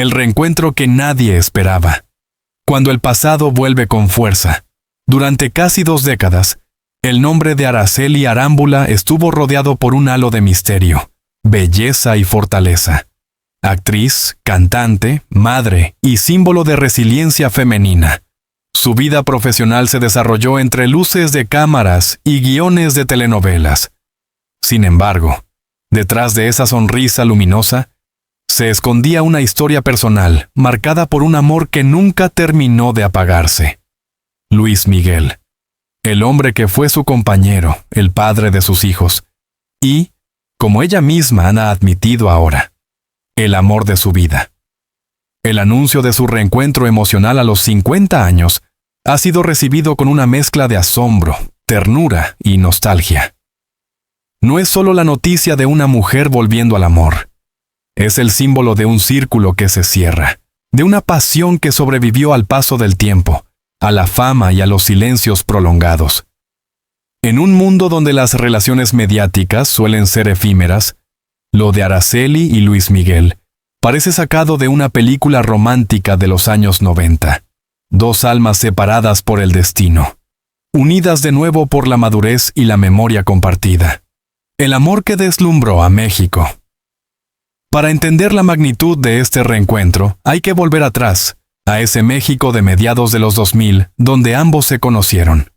el reencuentro que nadie esperaba. Cuando el pasado vuelve con fuerza. Durante casi 2 décadas, el nombre de Araceli Arámbula estuvo rodeado por un halo de misterio, belleza y fortaleza. Actriz, cantante, madre y símbolo de resiliencia femenina. Su vida profesional se desarrolló entre luces de cámaras y guiones de telenovelas. Sin embargo, detrás de esa sonrisa luminosa, se escondía una historia personal marcada por un amor que nunca terminó de apagarse. Luis Miguel, el hombre que fue su compañero, el padre de sus hijos, y, como ella misma ha admitido ahora, el amor de su vida. El anuncio de su reencuentro emocional a los 50 años ha sido recibido con una mezcla de asombro, ternura y nostalgia. No es solo la noticia de una mujer volviendo al amor. Es el símbolo de un círculo que se cierra, de una pasión que sobrevivió al paso del tiempo, a la fama y a los silencios prolongados. En un mundo donde las relaciones mediáticas suelen ser efímeras, lo de Araceli y Luis Miguel parece sacado de una película romántica de los años 90. 2 almas separadas por el destino, unidas de nuevo por la madurez y la memoria compartida. El amor que deslumbró a México. Para entender la magnitud de este reencuentro, hay que volver atrás, a ese México de mediados de los 2000, donde ambos se conocieron.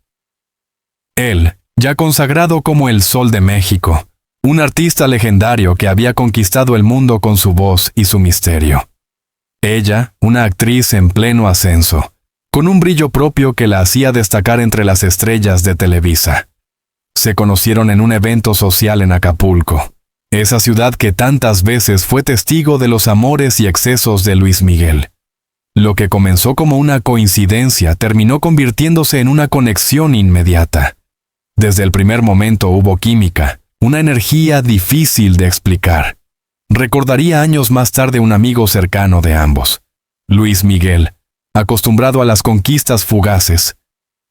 Él, ya consagrado como el Sol de México, un artista legendario que había conquistado el mundo con su voz y su misterio. Ella, una actriz en pleno ascenso, con un brillo propio que la hacía destacar entre las estrellas de Televisa. Se conocieron en un evento social en Acapulco, esa ciudad que tantas veces fue testigo de los amores y excesos de Luis Miguel. Lo que comenzó como una coincidencia terminó convirtiéndose en una conexión inmediata. Desde el primer momento hubo química, una energía difícil de explicar. Recordaría años más tarde un amigo cercano de ambos. Luis Miguel, acostumbrado a las conquistas fugaces,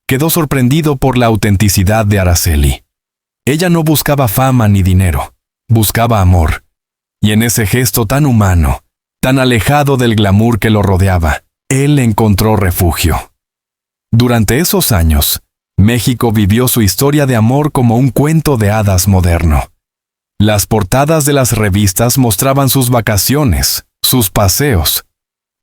quedó sorprendido por la autenticidad de Araceli. Ella no buscaba fama ni dinero, buscaba amor. Y en ese gesto tan humano, tan alejado del glamour que lo rodeaba, él encontró refugio. Durante esos años, México vivió su historia de amor como un cuento de hadas moderno. Las portadas de las revistas mostraban sus vacaciones, sus paseos.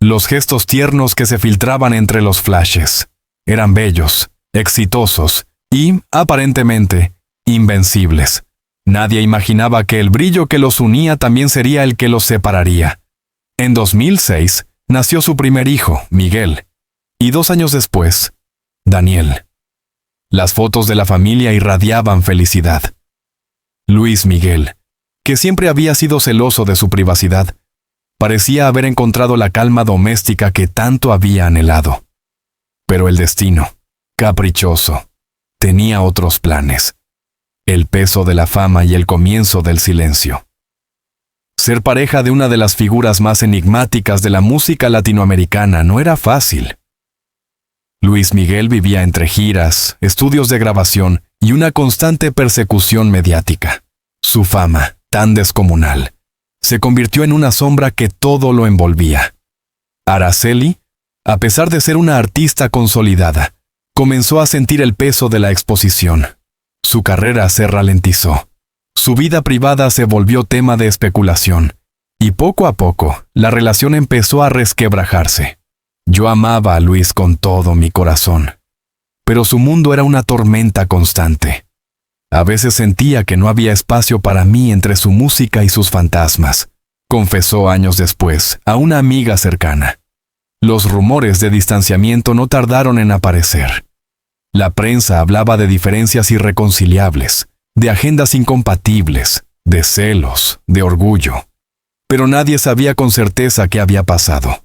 Los gestos tiernos que se filtraban entre los flashes. Eran bellos, exitosos y, aparentemente, invencibles. Nadie imaginaba que el brillo que los unía también sería el que los separaría. En 2006, nació su primer hijo, Miguel, y 2 años después, Daniel. Las fotos de la familia irradiaban felicidad. Luis Miguel, que siempre había sido celoso de su privacidad, parecía haber encontrado la calma doméstica que tanto había anhelado. Pero el destino, caprichoso, tenía otros planes. El peso de la fama y el comienzo del silencio. Ser pareja de una de las figuras más enigmáticas de la música latinoamericana no era fácil. Luis Miguel vivía entre giras, estudios de grabación y una constante persecución mediática. Su fama, tan descomunal, se convirtió en una sombra que todo lo envolvía. Araceli, a pesar de ser una artista consolidada, comenzó a sentir el peso de la exposición. Su carrera se ralentizó. Su vida privada se volvió tema de especulación. Y poco a poco, la relación empezó a resquebrajarse. Yo amaba a Luis con todo mi corazón. Pero su mundo era una tormenta constante. A veces sentía que no había espacio para mí entre su música y sus fantasmas, confesó años después a una amiga cercana. Los rumores de distanciamiento no tardaron en aparecer. La prensa hablaba de diferencias irreconciliables, de agendas incompatibles, de celos, de orgullo. Pero nadie sabía con certeza qué había pasado.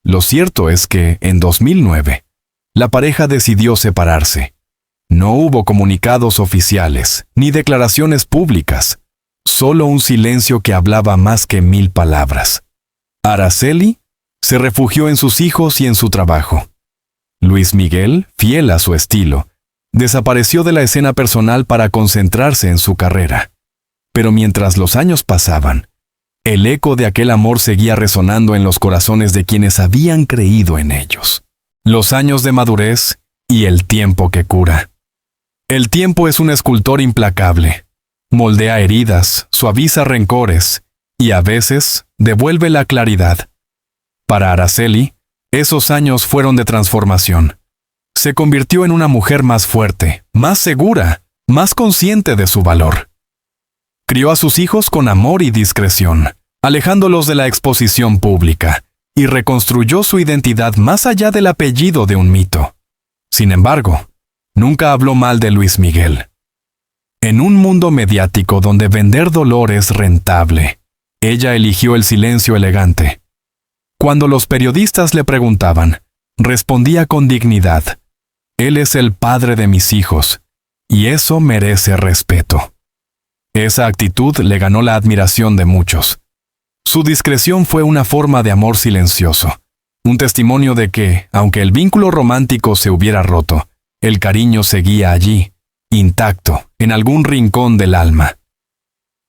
Lo cierto es que, en 2009, la pareja decidió separarse. No hubo comunicados oficiales, ni declaraciones públicas, solo un silencio que hablaba más que 1000 palabras. Araceli se refugió en sus hijos y en su trabajo. Luis Miguel, fiel a su estilo, desapareció de la escena personal para concentrarse en su carrera. Pero mientras los años pasaban, el eco de aquel amor seguía resonando en los corazones de quienes habían creído en ellos. Los años de madurez y el tiempo que cura. El tiempo es un escultor implacable. Moldea heridas, suaviza rencores y a veces devuelve la claridad. Para Araceli, esos años fueron de transformación. Se convirtió en una mujer más fuerte, más segura, más consciente de su valor. Crió a sus hijos con amor y discreción, alejándolos de la exposición pública, y reconstruyó su identidad más allá del apellido de un mito. Sin embargo, nunca habló mal de Luis Miguel. En un mundo mediático donde vender dolor es rentable, ella eligió el silencio elegante. Cuando los periodistas le preguntaban, respondía con dignidad: «Él es el padre de mis hijos, y eso merece respeto». Esa actitud le ganó la admiración de muchos. Su discreción fue una forma de amor silencioso, un testimonio de que, aunque el vínculo romántico se hubiera roto, el cariño seguía allí, intacto, en algún rincón del alma.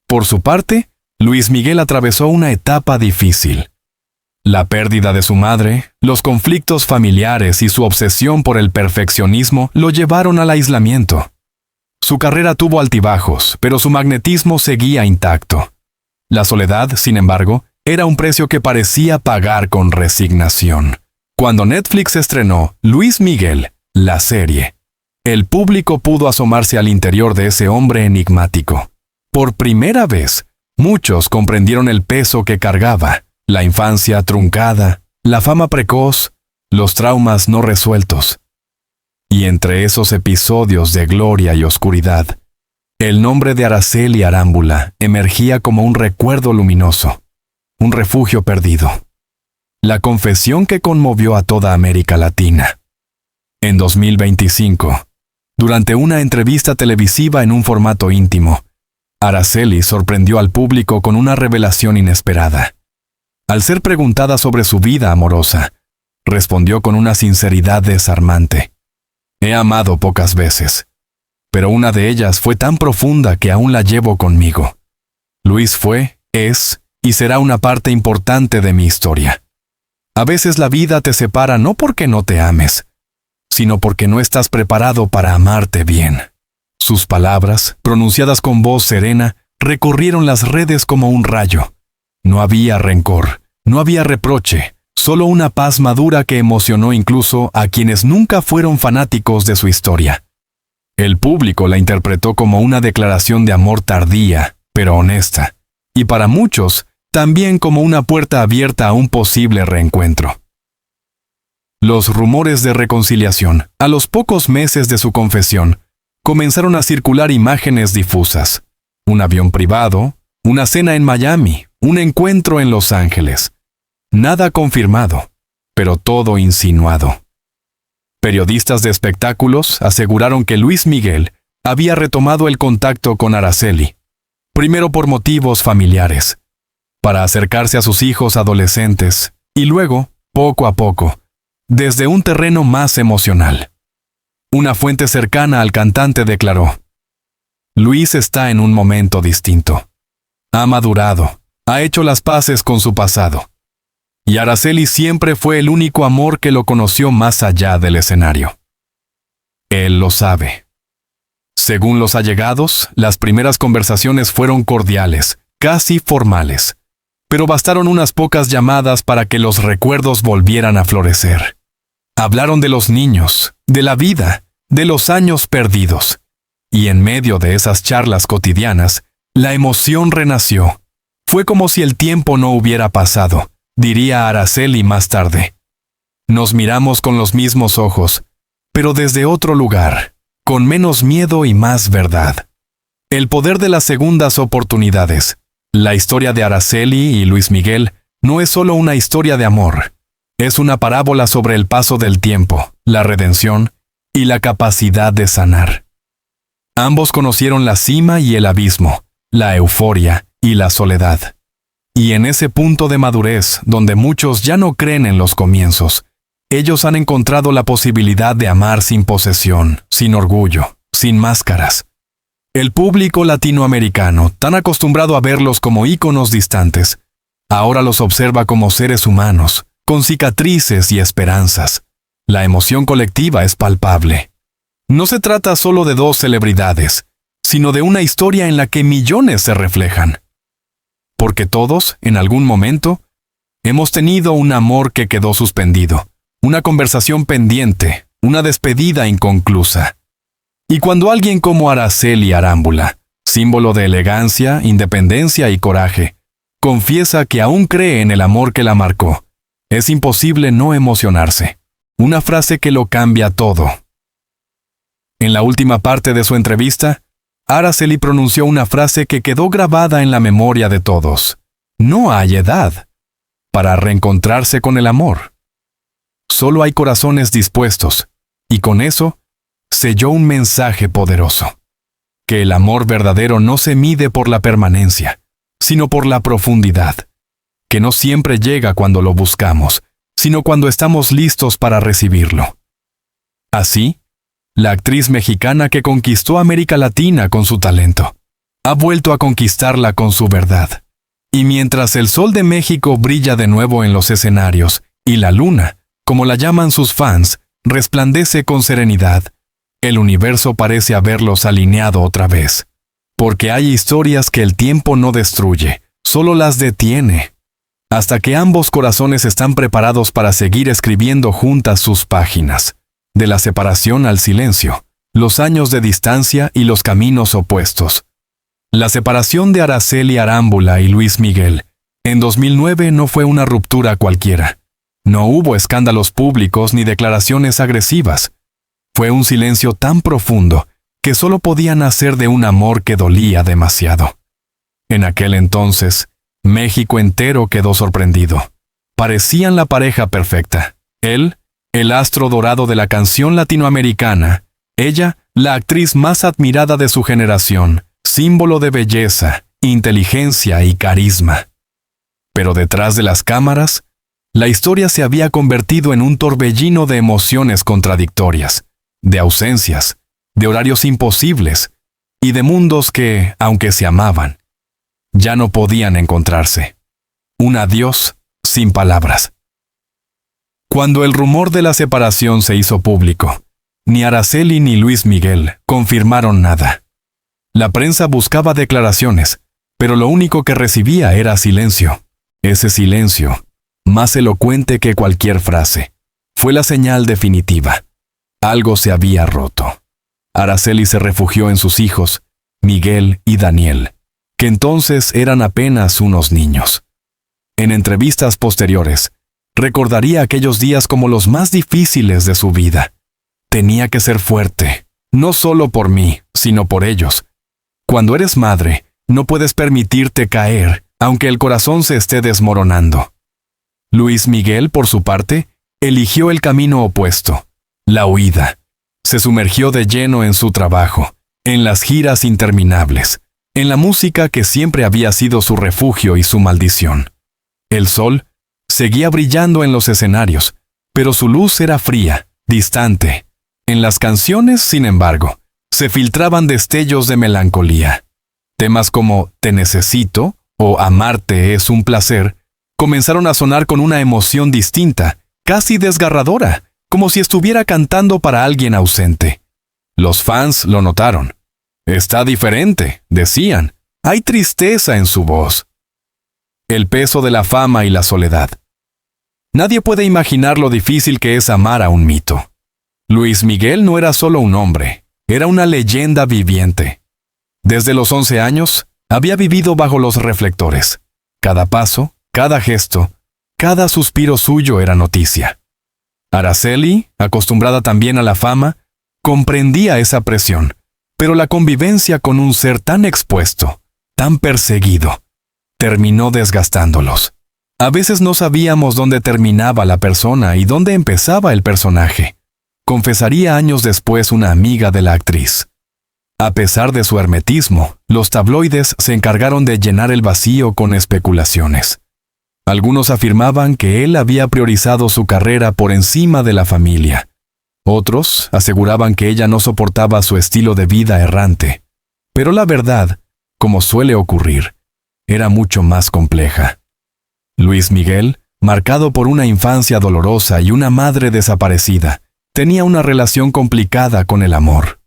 Por su parte, Luis Miguel atravesó una etapa difícil. La pérdida de su madre, los conflictos familiares y su obsesión por el perfeccionismo lo llevaron al aislamiento. Su carrera tuvo altibajos, pero su magnetismo seguía intacto. La soledad, sin embargo, era un precio que parecía pagar con resignación. Cuando Netflix estrenó Luis Miguel, la serie, el público pudo asomarse al interior de ese hombre enigmático. Por primera vez, muchos comprendieron el peso que cargaba, la infancia truncada, la fama precoz, los traumas no resueltos. Y entre esos episodios de gloria y oscuridad, el nombre de Araceli Arámbula emergía como un recuerdo luminoso, un refugio perdido. La confesión que conmovió a toda América Latina. En 2025, durante una entrevista televisiva en un formato íntimo, Araceli sorprendió al público con una revelación inesperada. Al ser preguntada sobre su vida amorosa, respondió con una sinceridad desarmante: «He amado pocas veces, pero una de ellas fue tan profunda que aún la llevo conmigo. Luis fue, es y será una parte importante de mi historia. A veces la vida te separa no porque no te ames, sino porque no estás preparado para amarte bien». Sus palabras, pronunciadas con voz serena, recorrieron las redes como un rayo. No había rencor, no había reproche, solo una paz madura que emocionó incluso a quienes nunca fueron fanáticos de su historia. El público la interpretó como una declaración de amor tardía, pero honesta, y para muchos, también como una puerta abierta a un posible reencuentro. Los rumores de reconciliación, a los pocos meses de su confesión, comenzaron a circular imágenes difusas: un avión privado, una cena en Miami, un encuentro en Los Ángeles. Nada confirmado, pero todo insinuado. Periodistas de espectáculos aseguraron que Luis Miguel había retomado el contacto con Araceli, primero por motivos familiares, para acercarse a sus hijos adolescentes, y luego, poco a poco, desde un terreno más emocional. Una fuente cercana al cantante declaró: «Luis está en un momento distinto. Ha madurado, ha hecho las paces con su pasado. Y Araceli siempre fue el único amor que lo conoció más allá del escenario. Él lo sabe». Según los allegados, las primeras conversaciones fueron cordiales, casi formales, pero bastaron unas pocas llamadas para que los recuerdos volvieran a florecer. Hablaron de los niños, de la vida, de los años perdidos, y en medio de esas charlas cotidianas, la emoción renació. Fue como si el tiempo no hubiera pasado, diría Araceli más tarde. Nos miramos con los mismos ojos, pero desde otro lugar, con menos miedo y más verdad. El poder de las segundas oportunidades. La historia de Araceli y Luis Miguel no es solo una historia de amor. Es una parábola sobre el paso del tiempo, la redención y la capacidad de sanar. Ambos conocieron la cima y el abismo, la euforia y la soledad. Y en ese punto de madurez, donde muchos ya no creen en los comienzos, ellos han encontrado la posibilidad de amar sin posesión, sin orgullo, sin máscaras. El público latinoamericano, tan acostumbrado a verlos como íconos distantes, Ahora los observa como seres humanos, con cicatrices y esperanzas. La emoción colectiva es palpable. No se trata solo de dos celebridades, sino de una historia en la que millones se reflejan. Porque todos, en algún momento, hemos tenido un amor que quedó suspendido, una conversación pendiente, una despedida inconclusa. Y cuando alguien como Araceli Arámbula, símbolo de elegancia, independencia y coraje, confiesa que aún cree en el amor que la marcó, es imposible no emocionarse. Una frase que lo cambia todo. En la última parte de su entrevista, Araceli pronunció una frase que quedó grabada en la memoria de todos. No hay edad para reencontrarse con el amor. Solo hay corazones dispuestos, y con eso selló un mensaje poderoso. Que el amor verdadero no se mide por la permanencia, sino por la profundidad. Que no siempre llega cuando lo buscamos, sino cuando estamos listos para recibirlo. Así, la actriz mexicana que conquistó América Latina con su talento, ha vuelto a conquistarla con su verdad. Y mientras el sol de México brilla de nuevo en los escenarios, y la luna, como la llaman sus fans, resplandece con serenidad, el universo parece haberlos alineado otra vez. Porque hay historias que el tiempo no destruye, solo las detiene. Hasta que ambos corazones están preparados para seguir escribiendo juntas sus páginas. De la separación al silencio, los años de distancia y los caminos opuestos. La separación de Araceli Arámbula y Luis Miguel en 2009 no fue una ruptura cualquiera. No hubo escándalos públicos ni declaraciones agresivas. Fue un silencio tan profundo que solo podía nacer de un amor que dolía demasiado. En aquel entonces, México entero quedó sorprendido. Parecían la pareja perfecta. Él, el astro dorado de la canción latinoamericana. Ella, la actriz más admirada de su generación, símbolo de belleza, inteligencia y carisma. Pero detrás de las cámaras, la historia se había convertido en un torbellino de emociones contradictorias, de ausencias, de horarios imposibles y de mundos que, aunque se amaban, ya no podían encontrarse. Un adiós sin palabras. Cuando el rumor de la separación se hizo público, ni Araceli ni Luis Miguel confirmaron nada. La prensa buscaba declaraciones, pero lo único que recibía era silencio. Ese silencio, más elocuente que cualquier frase, fue la señal definitiva. Algo se había roto. Araceli se refugió en sus hijos, Miguel y Daniel, que entonces eran apenas unos niños. En entrevistas posteriores, recordaría aquellos días como los más difíciles de su vida. Tenía que ser fuerte, no solo por mí, sino por ellos. Cuando eres madre, no puedes permitirte caer, aunque el corazón se esté desmoronando. Luis Miguel, por su parte, eligió el camino opuesto, la huida. Se sumergió de lleno en su trabajo, en las giras interminables, en la música que siempre había sido su refugio y su maldición. El sol seguía brillando en los escenarios, pero su luz era fría, distante. En las canciones, sin embargo, se filtraban destellos de melancolía. Temas como Te necesito o Amarte es un placer comenzaron a sonar con una emoción distinta, casi desgarradora, como si estuviera cantando para alguien ausente. Los fans lo notaron. Está diferente, decían. Hay tristeza en su voz. El peso de la fama y la soledad. Nadie puede imaginar lo difícil que es amar a un mito. Luis Miguel no era solo un hombre, era una leyenda viviente. Desde los 11 años, había vivido bajo los reflectores. Cada paso, cada gesto, cada suspiro suyo era noticia. Araceli, acostumbrada también a la fama, comprendía esa presión, pero la convivencia con un ser tan expuesto, tan perseguido, terminó desgastándolos. A veces no sabíamos dónde terminaba la persona y dónde empezaba el personaje, confesaría años después una amiga de la actriz. A pesar de su hermetismo, los tabloides se encargaron de llenar el vacío con especulaciones. Algunos afirmaban que él había priorizado su carrera por encima de la familia. Otros aseguraban que ella no soportaba su estilo de vida errante. Pero la verdad, como suele ocurrir, era mucho más compleja. Luis Miguel, marcado por una infancia dolorosa y una madre desaparecida, tenía una relación complicada con el amor.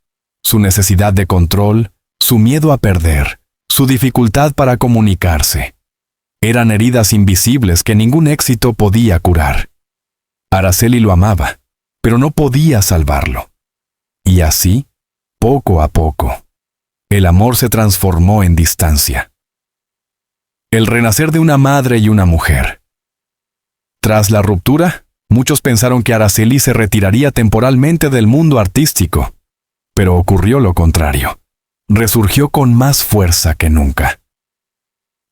Su necesidad de control, su miedo a perder, su dificultad para comunicarse. Eran heridas invisibles que ningún éxito podía curar. Araceli lo amaba, pero no podía salvarlo. Y así, poco a poco, el amor se transformó en distancia. El renacer de una madre y una mujer. Tras la ruptura, muchos pensaron que Araceli se retiraría temporalmente del mundo artístico, pero ocurrió lo contrario. Resurgió con más fuerza que nunca.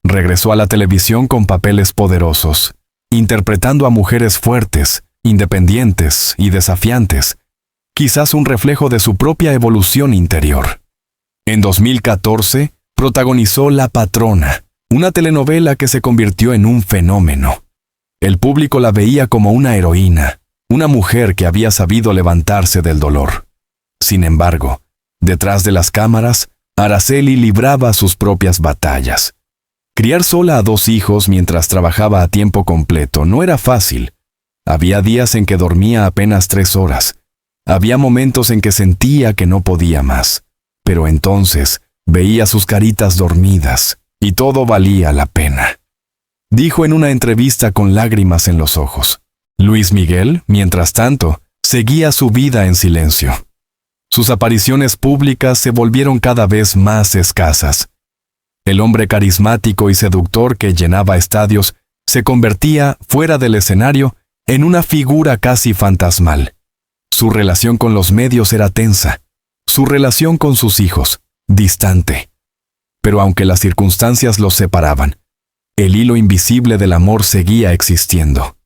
Regresó a la televisión con papeles poderosos, interpretando a mujeres fuertes, independientes y desafiantes, quizás un reflejo de su propia evolución interior. En 2014, protagonizó La Patrona, una telenovela que se convirtió en un fenómeno. El público la veía como una heroína, una mujer que había sabido levantarse del dolor. Sin embargo, detrás de las cámaras, Araceli libraba sus propias batallas. Criar sola a 2 hijos mientras trabajaba a tiempo completo no era fácil. Había días en que dormía apenas 3 horas. Había momentos en que sentía que no podía más. Pero entonces veía sus caritas dormidas y todo valía la pena. Dijo en una entrevista con lágrimas en los ojos. Luis Miguel, mientras tanto, seguía su vida en silencio. Sus apariciones públicas se volvieron cada vez más escasas. El hombre carismático y seductor que llenaba estadios se convertía, fuera del escenario, en una figura casi fantasmal. Su relación con los medios era tensa. Su relación con sus hijos, distante. Pero aunque las circunstancias los separaban, el hilo invisible del amor seguía existiendo.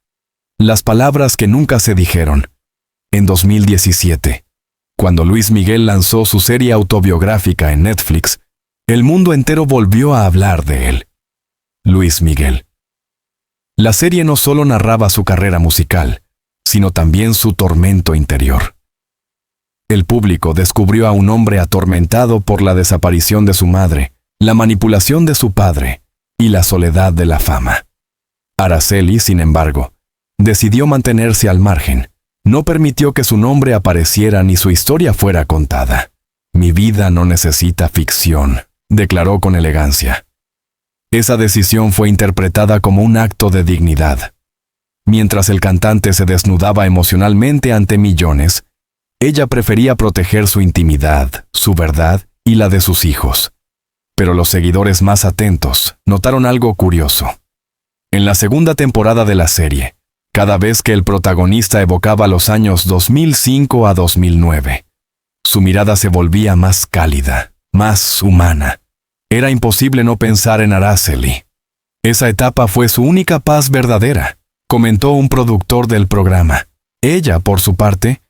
Las palabras que nunca se dijeron. En 2017, cuando Luis Miguel lanzó su serie autobiográfica en Netflix, el mundo entero volvió a hablar de él. Luis Miguel. La serie no solo narraba su carrera musical, sino también su tormento interior. El público descubrió a un hombre atormentado por la desaparición de su madre, la manipulación de su padre y la soledad de la fama. Araceli, sin embargo, decidió mantenerse al margen. No permitió que su nombre apareciera ni su historia fuera contada. Mi vida no necesita ficción, declaró con elegancia. Esa decisión fue interpretada como un acto de dignidad. Mientras el cantante se desnudaba emocionalmente ante millones, ella prefería proteger su intimidad, su verdad y la de sus hijos. Pero los seguidores más atentos notaron algo curioso. En la segunda temporada de la serie, cada vez que el protagonista evocaba los años 2005 a 2009, su mirada se volvía más cálida, más humana. Era imposible no pensar en Araceli. Esa etapa fue su única paz verdadera, comentó un productor del programa. Ella, por su parte,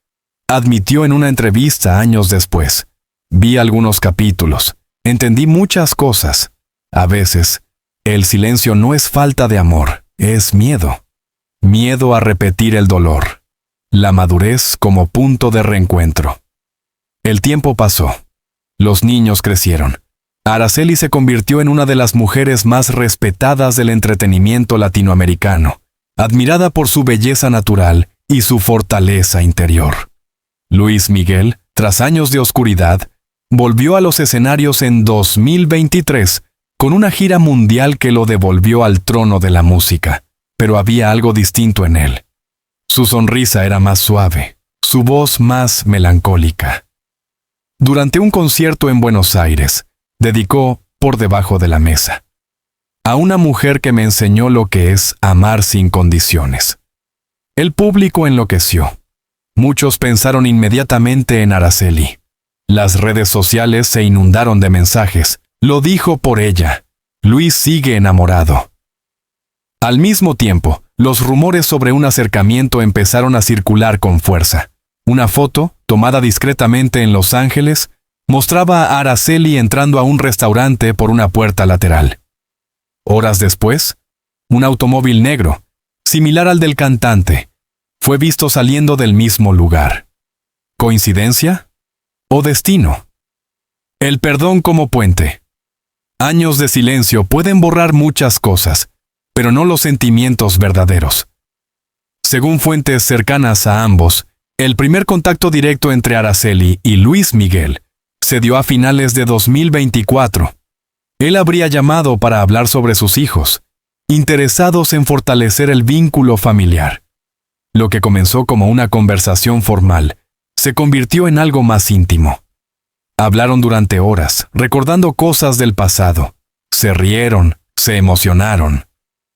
admitió en una entrevista años después: vi algunos capítulos, entendí muchas cosas. A veces, el silencio no es falta de amor, es miedo. Miedo a repetir el dolor. La madurez como punto de reencuentro. El tiempo pasó. Los niños crecieron. Araceli se convirtió en una de las mujeres más respetadas del entretenimiento latinoamericano, admirada por su belleza natural y su fortaleza interior. Luis Miguel, tras años de oscuridad, volvió a los escenarios en 2023 con una gira mundial que lo devolvió al trono de la música. Pero había algo distinto en él. Su sonrisa era más suave, su voz más melancólica. Durante un concierto en Buenos Aires, dedicó Por debajo de la mesa a una mujer que me enseñó lo que es amar sin condiciones. El público enloqueció. Muchos pensaron inmediatamente en Araceli. Las redes sociales se inundaron de mensajes. Lo dijo por ella. Luis sigue enamorado. Al mismo tiempo, los rumores sobre un acercamiento empezaron a circular con fuerza. Una foto, tomada discretamente en Los Ángeles, mostraba a Araceli entrando a un restaurante por una puerta lateral. Horas después, un automóvil negro, similar al del cantante, fue visto saliendo del mismo lugar. ¿Coincidencia? ¿O destino? El perdón como puente. Años de silencio pueden borrar muchas cosas, pero no los sentimientos verdaderos. Según fuentes cercanas a ambos, el primer contacto directo entre Araceli y Luis Miguel se dio a finales de 2024. Él habría llamado para hablar sobre sus hijos, interesados en fortalecer el vínculo familiar. Lo que comenzó como una conversación formal se convirtió en algo más íntimo. Hablaron durante horas, recordando cosas del pasado. Se rieron, se emocionaron.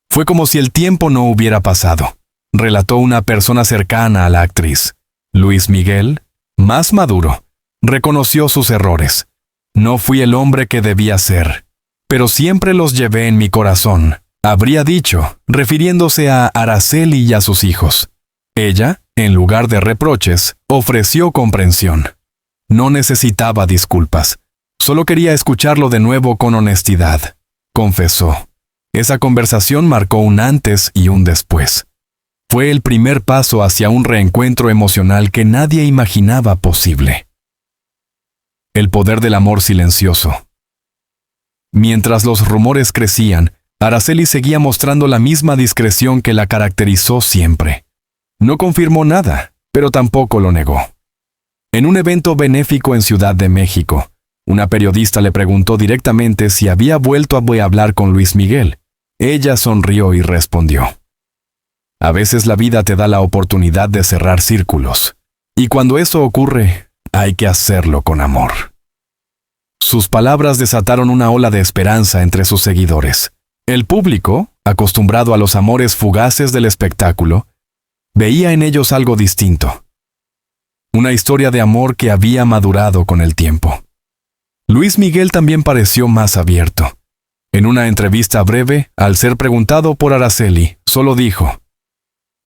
Fue como si el tiempo no hubiera pasado, relató una persona cercana a la actriz. Luis Miguel, más maduro, reconoció sus errores. No fui el hombre que debía ser, pero siempre los llevé en mi corazón, habría dicho, refiriéndose a Araceli y a sus hijos. Ella, en lugar de reproches, ofreció comprensión. No necesitaba disculpas, solo quería escucharlo de nuevo con honestidad, confesó. Esa conversación marcó un antes y un después. Fue el primer paso hacia un reencuentro emocional que nadie imaginaba posible. El poder del amor silencioso. Mientras los rumores crecían, Araceli seguía mostrando la misma discreción que la caracterizó siempre. No confirmó nada, pero tampoco lo negó. En un evento benéfico en Ciudad de México, una periodista le preguntó directamente si había vuelto a hablar con Luis Miguel. Ella sonrió y respondió: a veces la vida te da la oportunidad de cerrar círculos, y cuando eso ocurre, hay que hacerlo con amor. Sus palabras desataron una ola de esperanza entre sus seguidores. El público, acostumbrado a los amores fugaces del espectáculo, veía en ellos algo distinto. Una historia de amor que había madurado con el tiempo. Luis Miguel también pareció más abierto. En una entrevista breve, al ser preguntado por Araceli, solo dijo: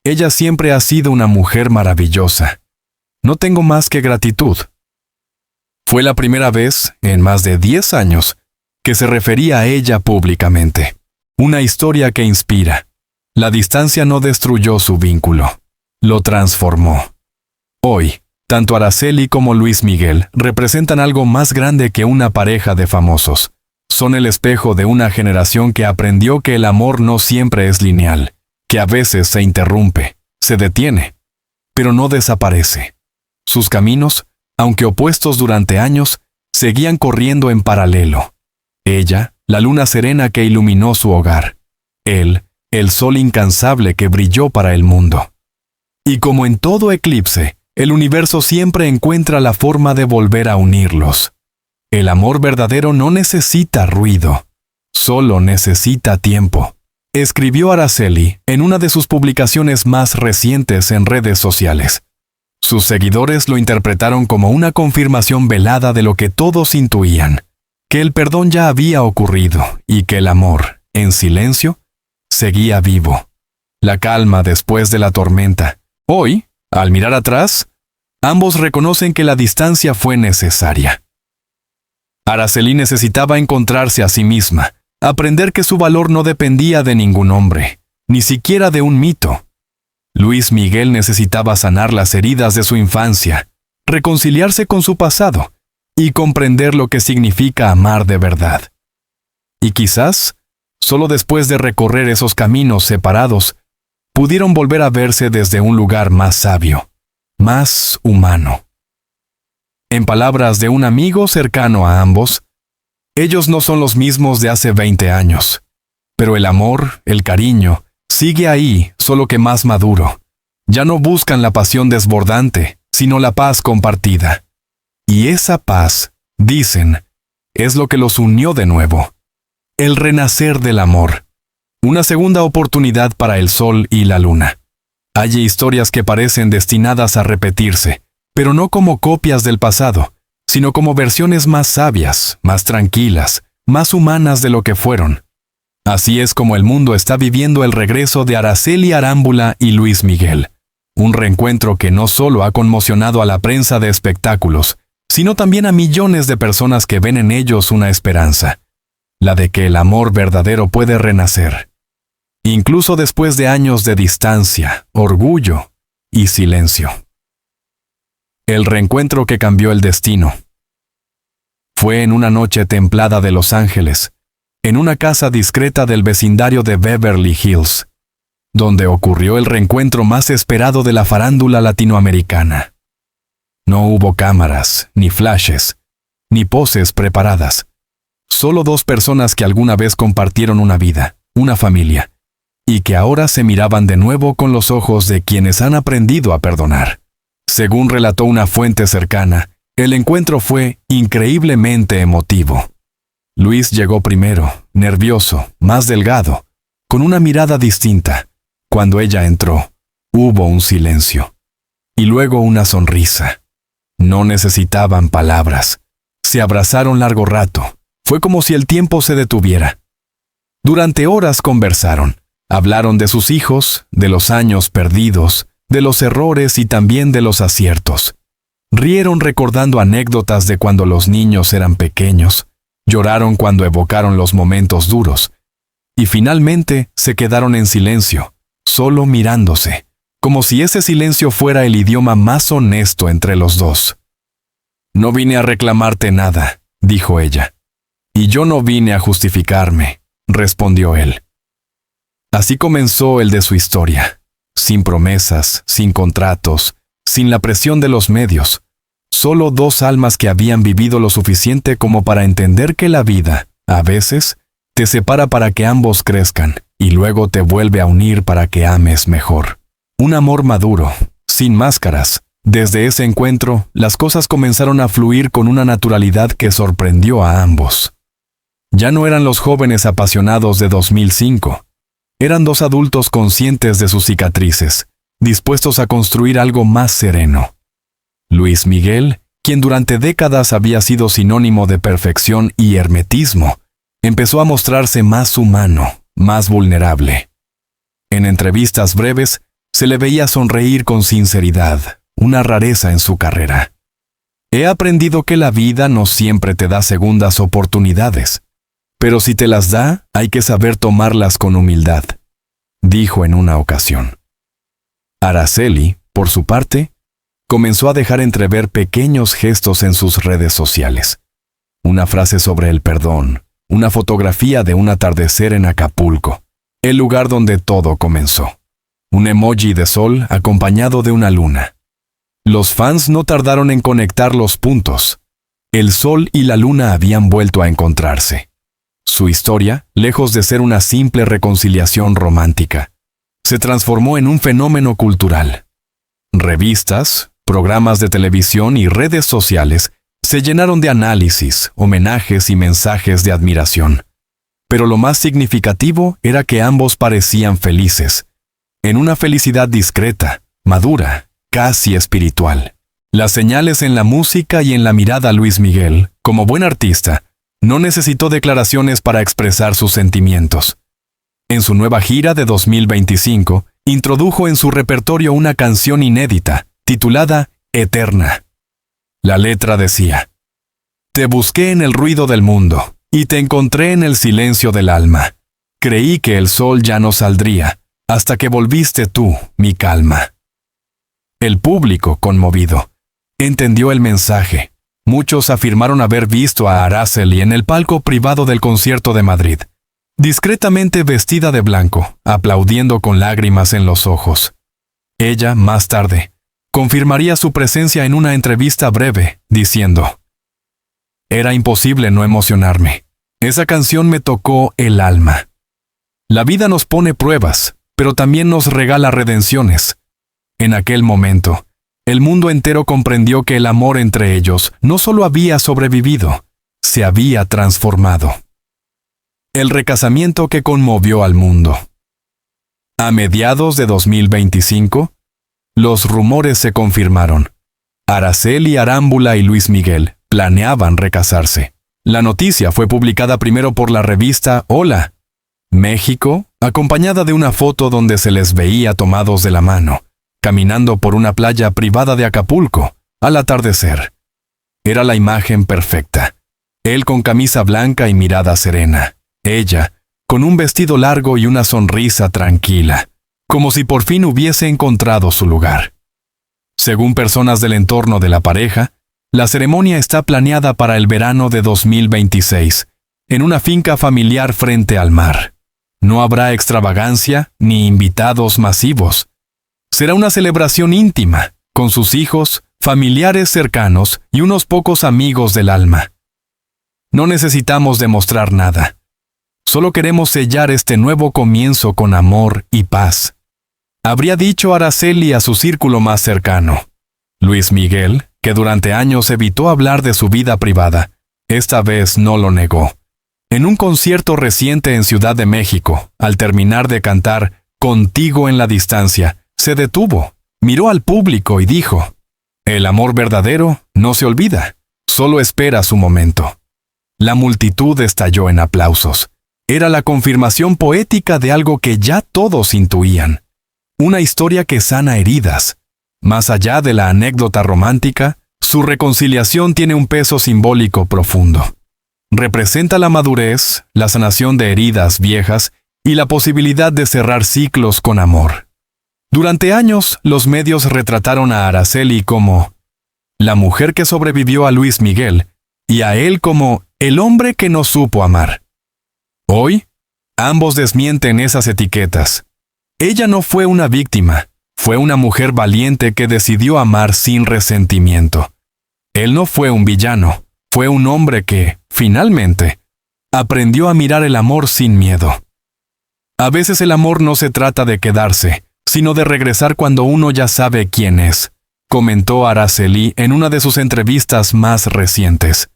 ella siempre ha sido una mujer maravillosa. No tengo más que gratitud. Fue la primera vez, en más de 10 años, que se refería a ella públicamente. Una historia que inspira. La distancia no destruyó su vínculo, lo transformó. Hoy, tanto Araceli como Luis Miguel representan algo más grande que una pareja de famosos. Son el espejo de una generación que aprendió que el amor no siempre es lineal, que a veces se interrumpe, se detiene, pero no desaparece. Sus caminos, aunque opuestos durante años, seguían corriendo en paralelo. Ella, la luna serena que iluminó su hogar. Él, el sol incansable que brilló para el mundo. Y como en todo eclipse, el universo siempre encuentra la forma de volver a unirlos. El amor verdadero no necesita ruido, solo necesita tiempo, escribió Araceli en una de sus publicaciones más recientes en redes sociales. Sus seguidores lo interpretaron como una confirmación velada de lo que todos intuían, que el perdón ya había ocurrido y que el amor, en silencio, seguía vivo. La calma después de la tormenta. Hoy, al mirar atrás, ambos reconocen que la distancia fue necesaria. Araceli necesitaba encontrarse a sí misma, aprender que su valor no dependía de ningún hombre, ni siquiera de un mito. Luis Miguel necesitaba sanar las heridas de su infancia, reconciliarse con su pasado y comprender lo que significa amar de verdad. Y quizás, solo después de recorrer esos caminos separados, pudieron volver a verse desde un lugar más sabio, más humano. En palabras de un amigo cercano a ambos, ellos no son los mismos de hace 20 años, pero el amor, el cariño, sigue ahí, solo que más maduro. Ya no buscan la pasión desbordante, sino la paz compartida. Y esa paz, dicen, es lo que los unió de nuevo. El renacer del amor. Una segunda oportunidad para el sol y la luna. Hay historias que parecen destinadas a repetirse, pero no como copias del pasado, sino como versiones más sabias, más tranquilas, más humanas de lo que fueron. Así es como el mundo está viviendo el regreso de Araceli Arámbula y Luis Miguel. Un reencuentro que no solo ha conmocionado a la prensa de espectáculos, sino también a millones de personas que ven en ellos una esperanza, la de que el amor verdadero puede renacer, incluso después de años de distancia, orgullo y silencio. El reencuentro que cambió el destino. Fue en una noche templada de Los Ángeles, en una casa discreta del vecindario de Beverly Hills, donde ocurrió el reencuentro más esperado de la farándula latinoamericana. No hubo cámaras, ni flashes, ni poses preparadas. Solo dos personas que alguna vez compartieron una vida, una familia, y que ahora se miraban de nuevo con los ojos de quienes han aprendido a perdonar. Según relató una fuente cercana, el encuentro fue increíblemente emotivo. Luis llegó primero, nervioso, más delgado, con una mirada distinta. Cuando ella entró, hubo un silencio. Y luego una sonrisa. No necesitaban palabras. Se abrazaron largo rato. Fue como si el tiempo se detuviera. Durante horas conversaron. Hablaron de sus hijos, de los años perdidos, de los errores y también de los aciertos. Rieron recordando anécdotas de cuando los niños eran pequeños. Lloraron cuando evocaron los momentos duros. Y finalmente se quedaron en silencio, solo mirándose, como si ese silencio fuera el idioma más honesto entre los dos. «No vine a reclamarte nada», dijo ella. «Y yo no vine a justificarme», respondió él. Así comenzó el de su historia, sin promesas, sin contratos, sin la presión de los medios. Solo dos almas que habían vivido lo suficiente como para entender que la vida, a veces, te separa para que ambos crezcan y luego te vuelve a unir para que ames mejor. Un amor maduro, sin máscaras. Desde ese encuentro, las cosas comenzaron a fluir con una naturalidad que sorprendió a ambos. Ya no eran los jóvenes apasionados de 2005. Eran dos adultos conscientes de sus cicatrices, dispuestos a construir algo más sereno. Luis Miguel, quien durante décadas había sido sinónimo de perfección y hermetismo, empezó a mostrarse más humano, más vulnerable. En entrevistas breves, se le veía sonreír con sinceridad, una rareza en su carrera. «He aprendido que la vida no siempre te da segundas oportunidades, pero si te las da, hay que saber tomarlas con humildad», dijo en una ocasión. Araceli, por su parte, comenzó a dejar entrever pequeños gestos en sus redes sociales. Una frase sobre el perdón, una fotografía de un atardecer en Acapulco, el lugar donde todo comenzó. Un emoji de sol acompañado de una luna. Los fans no tardaron en conectar los puntos. El sol y la luna habían vuelto a encontrarse. Su historia, lejos de ser una simple reconciliación romántica, se transformó en un fenómeno cultural. Revistas, programas de televisión y redes sociales se llenaron de análisis, homenajes y mensajes de admiración. Pero lo más significativo era que ambos parecían felices, en una felicidad discreta, madura, casi espiritual. Las señales en la música y en la mirada a Luis Miguel, como buen artista, no necesitó declaraciones para expresar sus sentimientos. En su nueva gira de 2025, introdujo en su repertorio una canción inédita, titulada Eterna. La letra decía: «Te busqué en el ruido del mundo, y te encontré en el silencio del alma. Creí que el sol ya no saldría, hasta que volviste tú, mi calma». El público, conmovido, entendió el mensaje. Muchos afirmaron haber visto a Araceli en el palco privado del concierto de Madrid, discretamente vestida de blanco, aplaudiendo con lágrimas en los ojos. Ella, más tarde, confirmaría su presencia en una entrevista breve, diciendo: «Era imposible no emocionarme. Esa canción me tocó el alma». La vida nos pone pruebas, pero también nos regala redenciones. En aquel momento, el mundo entero comprendió que el amor entre ellos no solo había sobrevivido, se había transformado. El recasamiento que conmovió al mundo. A mediados de 2025, los rumores se confirmaron. Araceli Arámbula y Luis Miguel planeaban recasarse. La noticia fue publicada primero por la revista Hola, México, acompañada de una foto donde se les veía tomados de la mano, caminando por una playa privada de Acapulco, al atardecer. Era la imagen perfecta. Él con camisa blanca y mirada serena. Ella, con un vestido largo y una sonrisa tranquila, como si por fin hubiese encontrado su lugar. Según personas del entorno de la pareja, la ceremonia está planeada para el verano de 2026, en una finca familiar frente al mar. No habrá extravagancia ni invitados masivos. Será una celebración íntima, con sus hijos, familiares cercanos y unos pocos amigos del alma. No necesitamos demostrar nada. Solo queremos sellar este nuevo comienzo con amor y paz. Habría dicho Araceli a su círculo más cercano. Luis Miguel, que durante años evitó hablar de su vida privada, esta vez no lo negó. En un concierto reciente en Ciudad de México, al terminar de cantar Contigo en la distancia, se detuvo, miró al público y dijo: «El amor verdadero no se olvida, solo espera su momento». La multitud estalló en aplausos. Era la confirmación poética de algo que ya todos intuían. Una historia que sana heridas. Más allá de la anécdota romántica, su reconciliación tiene un peso simbólico profundo. Representa la madurez, la sanación de heridas viejas y la posibilidad de cerrar ciclos con amor. Durante años, los medios retrataron a Araceli como la mujer que sobrevivió a Luis Miguel y a él como el hombre que no supo amar. Hoy, ambos desmienten esas etiquetas. Ella no fue una víctima, fue una mujer valiente que decidió amar sin resentimiento. Él no fue un villano, fue un hombre que, finalmente, aprendió a mirar el amor sin miedo. A veces el amor no se trata de quedarse, sino de regresar cuando uno ya sabe quién es, comentó Araceli en una de sus entrevistas más recientes.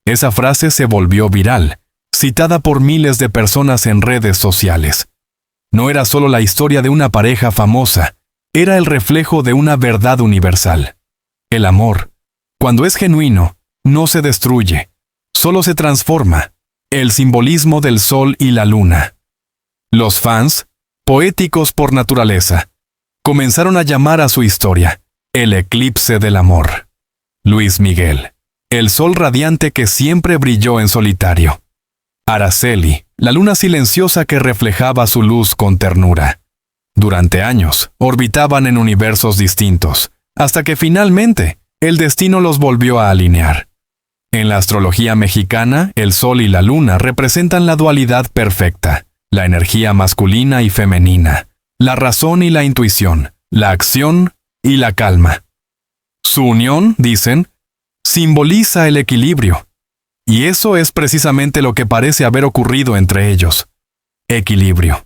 Esa frase se volvió viral, citada por miles de personas en redes sociales. No era solo la historia de una pareja famosa, era el reflejo de una verdad universal. El amor, cuando es genuino, no se destruye, solo se transforma. El simbolismo del sol y la luna. Los fans, poéticos por naturaleza, comenzaron a llamar a su historia el eclipse del amor. Luis Miguel, el sol radiante que siempre brilló en solitario. Araceli, la luna silenciosa que reflejaba su luz con ternura. Durante años, orbitaban en universos distintos, hasta que finalmente, el destino los volvió a alinear. En la astrología mexicana, el sol y la luna representan la dualidad perfecta, la energía masculina y femenina, la razón y la intuición, la acción y la calma. Su unión, dicen, simboliza el equilibrio. Y eso es precisamente lo que parece haber ocurrido entre ellos. Equilibrio.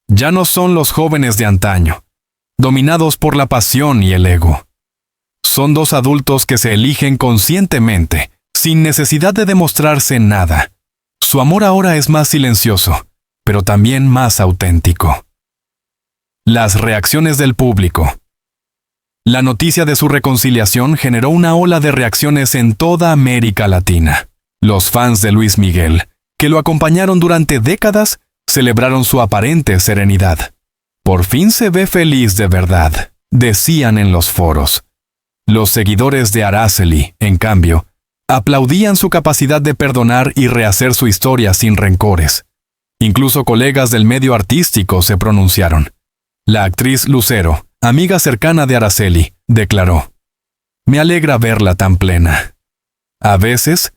Ya no son los jóvenes de antaño, dominados por la pasión y el ego. Son dos adultos que se eligen conscientemente, sin necesidad de demostrarse nada. Su amor ahora es más silencioso, pero también más auténtico. Las reacciones del público. La noticia de su reconciliación generó una ola de reacciones en toda América Latina. Los fans de Luis Miguel, que lo acompañaron durante décadas, celebraron su aparente serenidad. Por fin se ve feliz de verdad, decían en los foros. Los seguidores de Araceli, en cambio, aplaudían su capacidad de perdonar y rehacer su historia sin rencores. Incluso colegas del medio artístico se pronunciaron. La actriz Lucero, amiga cercana de Araceli, declaró: «Me alegra verla tan plena. A veces,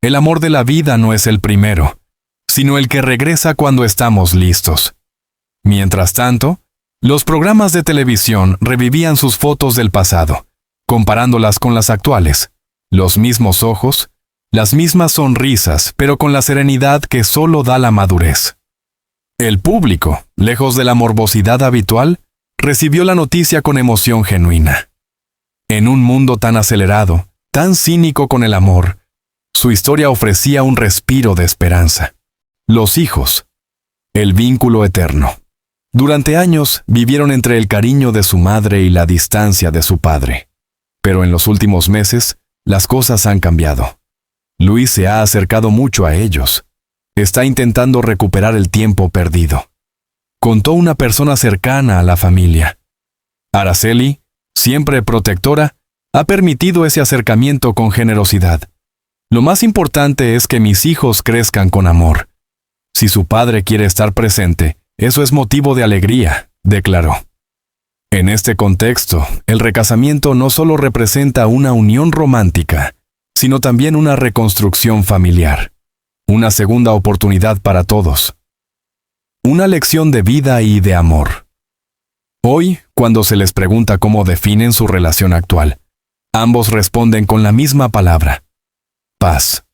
el amor de la vida no es el primero, sino el que regresa cuando estamos listos». Mientras tanto, los programas de televisión revivían sus fotos del pasado, comparándolas con las actuales. Los mismos ojos, las mismas sonrisas, pero con la serenidad que solo da la madurez. El público, lejos de la morbosidad habitual, recibió la noticia con emoción genuina. En un mundo tan acelerado, tan cínico con el amor, su historia ofrecía un respiro de esperanza. Los hijos, el vínculo eterno. Durante años vivieron entre el cariño de su madre y la distancia de su padre. Pero en los últimos meses, las cosas han cambiado. Luis se ha acercado mucho a ellos. Está intentando recuperar el tiempo perdido. Contó una persona cercana a la familia. Araceli, siempre protectora, ha permitido ese acercamiento con generosidad. Lo más importante es que mis hijos crezcan con amor. Si su padre quiere estar presente, eso es motivo de alegría, declaró. En este contexto, el recasamiento no solo representa una unión romántica, sino también una reconstrucción familiar. una segunda oportunidad para todos. Una lección de vida y de amor. Hoy, cuando se les pregunta cómo definen su relación actual, ambos responden con la misma palabra: paz.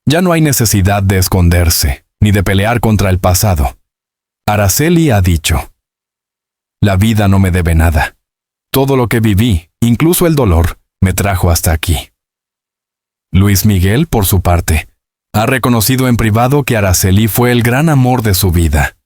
Ya no hay necesidad de esconderse, ni de pelear contra el pasado. Araceli ha dicho: la vida no me debe nada. Todo lo que viví, incluso el dolor, me trajo hasta aquí. Luis Miguel, por su parte, ha reconocido en privado que Araceli fue el gran amor de su vida.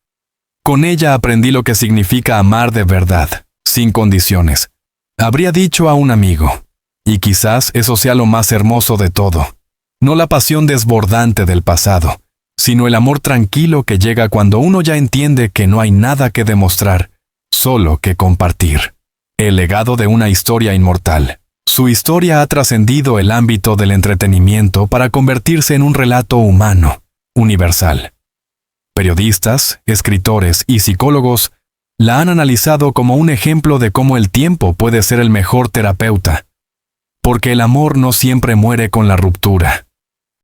Con ella aprendí lo que significa amar de verdad, sin condiciones. Habría dicho a un amigo, y quizás eso sea lo más hermoso de todo. No la pasión desbordante del pasado, sino el amor tranquilo que llega cuando uno ya entiende que no hay nada que demostrar, solo que compartir. El legado de una historia inmortal. Su historia ha trascendido el ámbito del entretenimiento para convertirse en un relato humano, universal. Periodistas, escritores y psicólogos la han analizado como un ejemplo de cómo el tiempo puede ser el mejor terapeuta. Porque el amor no siempre muere con la ruptura.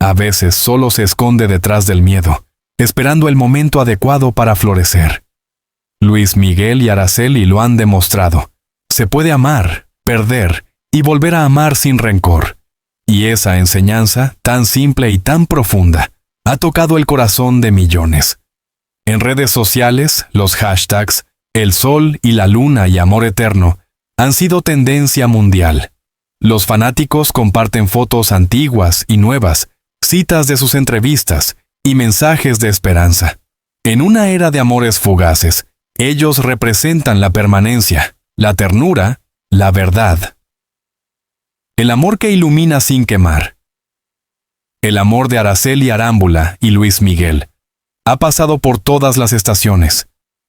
A veces solo se esconde detrás del miedo, esperando el momento adecuado para florecer. Luis Miguel y Araceli lo han demostrado. Se puede amar, perder y volver a amar sin rencor. Y esa enseñanza, tan simple y tan profunda, ha tocado el corazón de millones. En redes sociales, los hashtags El Sol y la Luna y Amor Eterno han sido tendencia mundial. Los fanáticos comparten fotos antiguas y nuevas, citas de sus entrevistas y mensajes de esperanza. En una era de amores fugaces, ellos representan la permanencia, la ternura, la verdad. El amor que ilumina sin quemar. El amor de Araceli Arámbula y Luis Miguel ha pasado por todas las estaciones: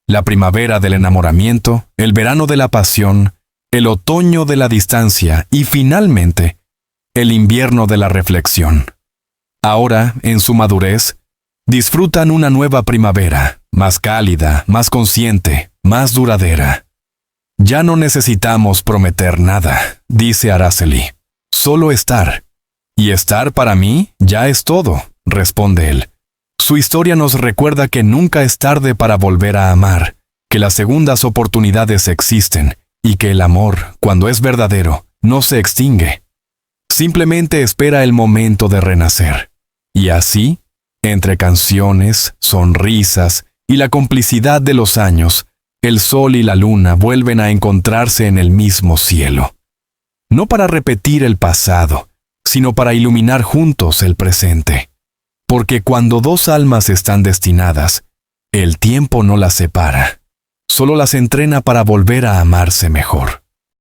la primavera del enamoramiento, el verano de la pasión, el otoño de la distancia y, finalmente, el invierno de la reflexión. Ahora, en su madurez, disfrutan una nueva primavera, más cálida, más consciente, más duradera. Ya no necesitamos prometer nada, dice Araceli. Solo estar. Y estar para mí ya es todo, responde él. Su historia nos recuerda que nunca es tarde para volver a amar, que las segundas oportunidades existen y que el amor, cuando es verdadero, no se extingue. Simplemente espera el momento de renacer. Y así, entre canciones, sonrisas y la complicidad de los años, el sol y la luna vuelven a encontrarse en el mismo cielo. No para repetir el pasado, sino para iluminar juntos el presente. Porque cuando dos almas están destinadas, el tiempo no las separa, solo las entrena para volver a amarse mejor.